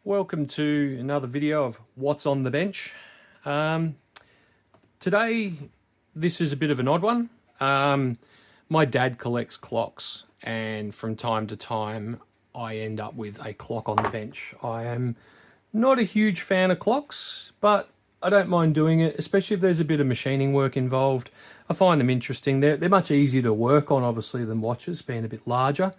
Welcome to another video of What's on the Bench. Today, this is a bit of an odd one. My dad collects clocks, and from time to time, I end up with a clock on the bench. I am not a huge fan of clocks, but I don't mind doing it, especially if there's a bit of machining work involved. I find them interesting. They're much easier to work on, obviously, than watches, being a bit larger.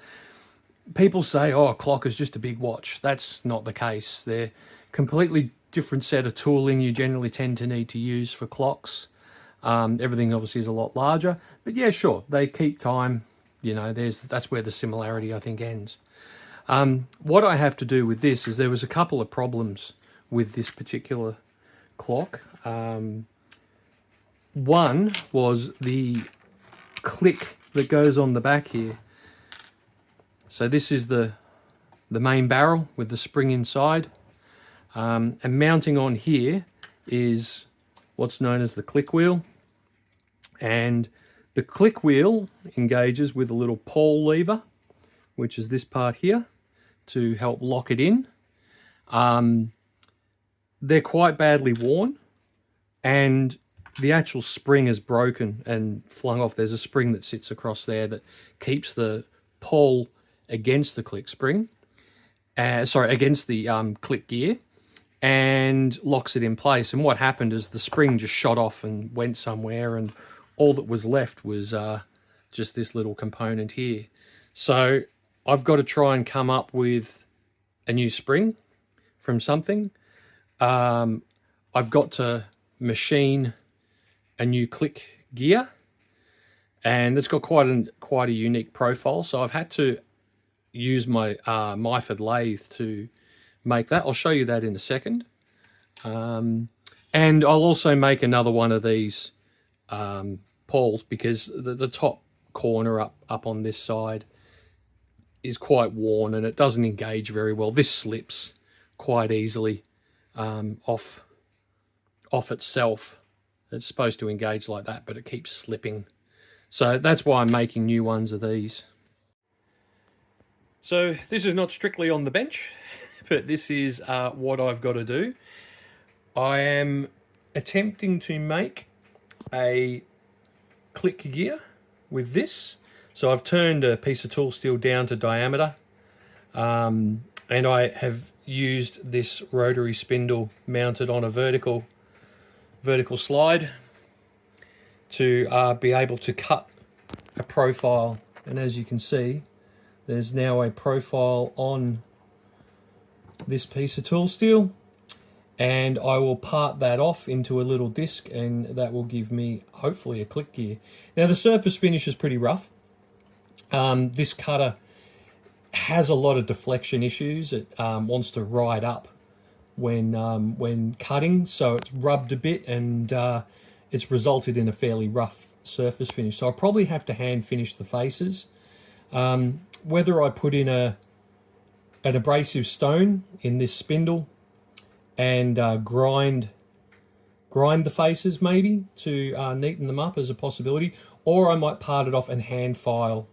People say, oh, a clock is just a big watch. That's not the case. They're completely different set of tooling you generally tend to need to use for clocks. Everything obviously is a lot larger, but yeah, sure, they keep time. You know, that's where the similarity, I think, ends. What I have to do with this is there was a couple of problems with this particular clock. One was the click that goes on the back here. So this is the main barrel with the spring inside, and mounting on here is what's known as the click wheel, and the click wheel engages with a little pawl lever, which is this part here, to help lock it in. They're quite badly worn, and the actual spring is broken and flung off. There's a spring that sits across there that keeps the pawl against the click spring, against the click gear, and locks it in place. And what happened is the spring just shot off and went somewhere, and all that was left was just this little component here. So I've got to try and come up with a new spring from something. I've got to machine a new click gear, and it's got quite a unique profile. So I've had to use my Myford lathe to make that. I'll show you that in a second. And I'll also make another one of these pawls, because the top corner up on this side is quite worn and it doesn't engage very well. This slips quite easily off itself. It's supposed to engage like that, but it keeps slipping. So that's why I'm making new ones of these. So this is not strictly on the bench, but this is what I've got to do. I am attempting to make a click gear with this. So I've turned a piece of tool steel down to diameter, and I have used this rotary spindle mounted on a vertical slide to be able to cut a profile. And as you can see, there's now a profile on this piece of tool steel, and I will part that off into a little disc, and that will give me hopefully a click gear. Now the surface finish is pretty rough. This cutter has a lot of deflection issues. It wants to ride up when cutting, so it's rubbed a bit, and it's resulted in a fairly rough surface finish. So I'll probably have to hand finish the faces. Whether I put in an abrasive stone in this spindle and grind the faces maybe to neaten them up is a possibility, or I might part it off and hand file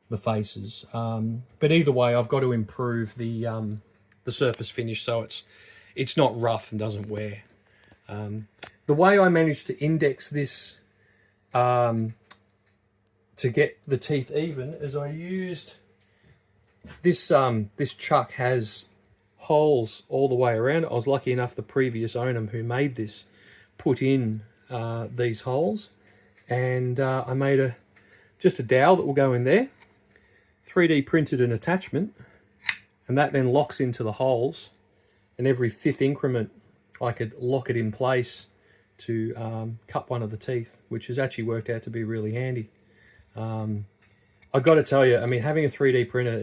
the faces. But either way, I've got to improve the surface finish so it's not rough and doesn't wear. The way I managed to index this to get the teeth even is I used this chuck has holes all the way around it. I was lucky enough the previous owner who made this put in these holes, and I made just a dowel that will go in there, 3D printed an attachment, and that then locks into the holes, and every fifth increment I could lock it in place to cut one of the teeth, which has actually worked out to be really handy. I've got to tell you, I mean, having a 3D printer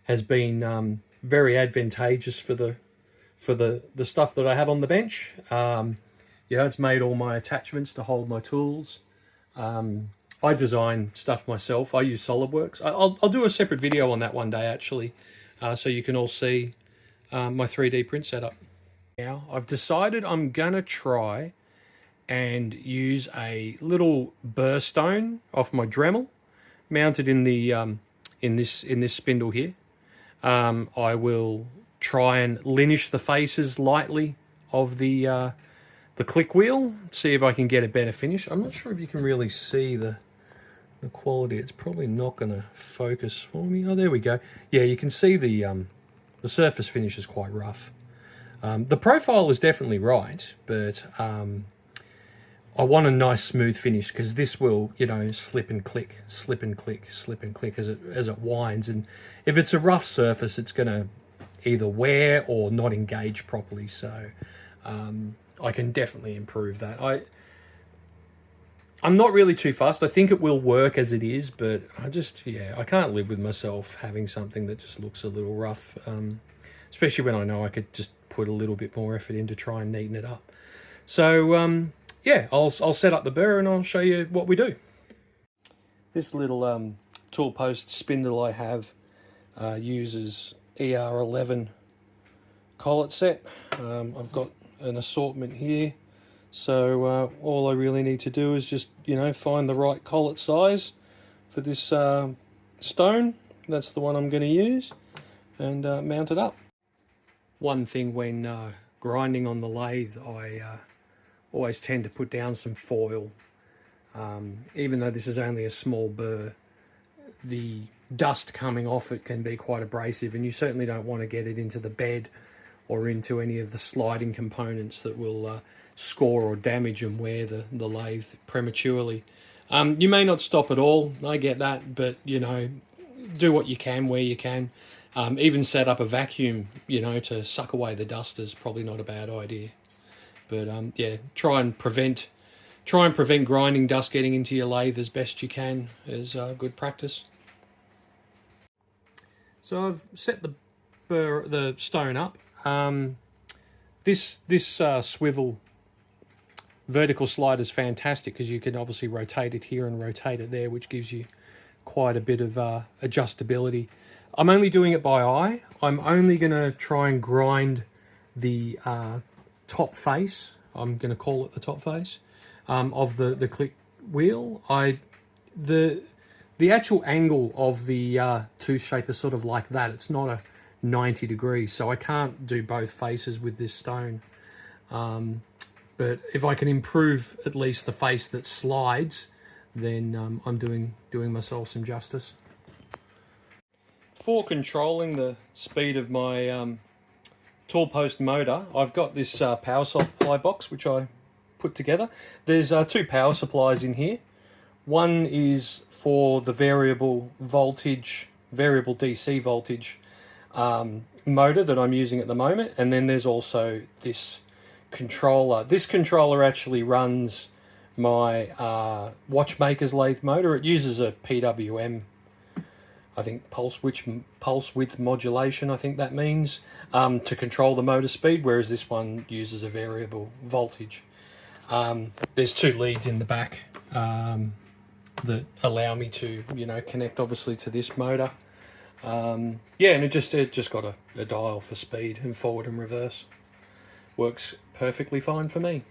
has been very advantageous for the stuff that I have on the bench. You know, it's made all my attachments to hold my tools. I design stuff myself. I use SolidWorks. I'll do a separate video on that one day, actually, so you can all see my 3D print setup. Now, I've decided I'm gonna try and use a little burr stone off my Dremel, mounted in the in this spindle here. I will try and linish the faces lightly of the click wheel, see if I can get a better finish. I'm not sure if you can really see the quality. It's probably not going to focus for me. Oh, there we go. Yeah, you can see the surface finish is quite rough. The profile is definitely right, but I want a nice smooth finish, because this will, you know, slip and click, slip and click, slip and click as it winds. And if it's a rough surface, it's going to either wear or not engage properly. So I can definitely improve that. I'm not really too fussed. I think it will work as it is, but I can't live with myself having something that just looks a little rough, especially when I know I could just put a little bit more effort in to try and neaten it up. So yeah, I'll set up the burr and I'll show you what we do. This little tool post spindle I have uses ER11 collet set. I've got an assortment here, so all I really need to do is just, you know, find the right collet size for this stone. That's the one I'm going to use, and mount it up. One thing when grinding on the lathe, I always tend to put down some foil. Even though this is only a small burr, the dust coming off it can be quite abrasive, and you certainly don't want to get it into the bed or into any of the sliding components that will score or damage and wear the lathe prematurely. You may not stop at all, I get that, but, you know, do what you can where you can. Even set up a vacuum, you know, to suck away the dust is probably not a bad idea. But yeah, try and prevent grinding dust getting into your lathe as best you can is good practice. So I've set the stone up. This swivel vertical slider is fantastic, because you can obviously rotate it here and rotate it there, which gives you quite a bit of adjustability. I'm only doing it by eye. I'm only going to try and grind the top face, I'm going to call it the top face, of the click wheel. The actual angle of the tooth shape is sort of like that. It's not a 90 degrees, so I can't do both faces with this stone. But if I can improve at least the face that slides, then I'm doing myself some justice. For controlling the speed of my tool post motor, I've got this power supply box which I put together. There's two power supplies in here. One is for the variable DC voltage motor that I'm using at the moment, and then there's also this controller. This controller actually runs my watchmaker's lathe motor. It uses a PWM, I think pulse width modulation, I think that means, to control the motor speed, whereas this one uses a variable voltage. There's two leads in the back that allow me to, you know, connect obviously to this motor. Yeah, and it just got a dial for speed and forward and reverse. Works perfectly fine for me.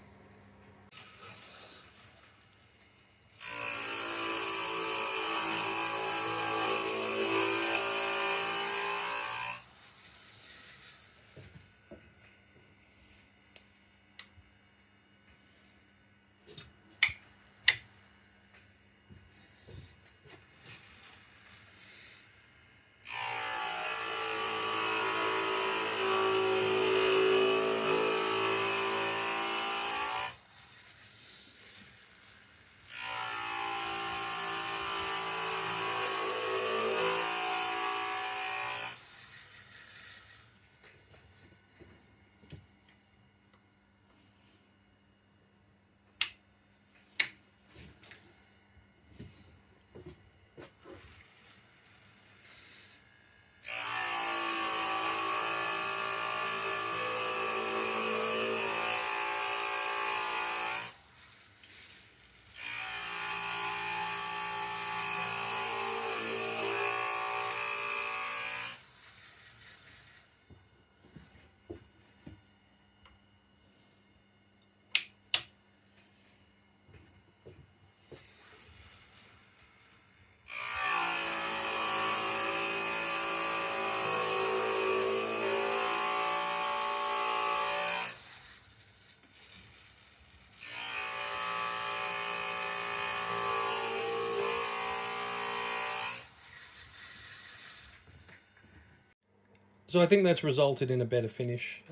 So I think that's resulted in a better finish.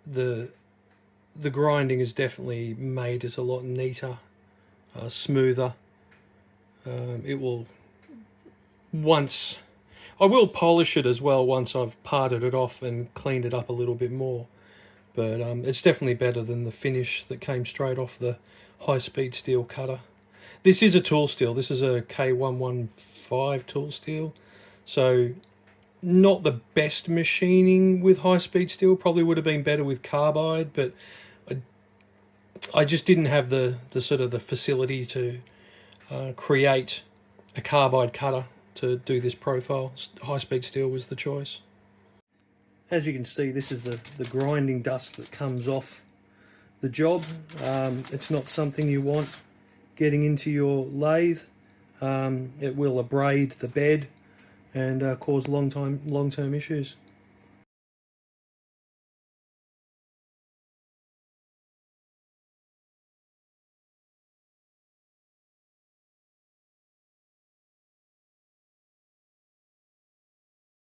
The grinding has definitely made it a lot neater, smoother. It will I will polish it as well once I've parted it off and cleaned it up a little bit more. But it's definitely better than the finish that came straight off the high-speed steel cutter. This is a tool steel. This is a K115 tool steel. So not the best machining with high-speed steel. Probably would have been better with carbide, but I just didn't have the sort of the facility to create a carbide cutter to do this profile. High-speed steel was the choice. As you can see, this is the grinding dust that comes off the job. It's not something you want getting into your lathe. It will abrade the bed and cause long-term issues.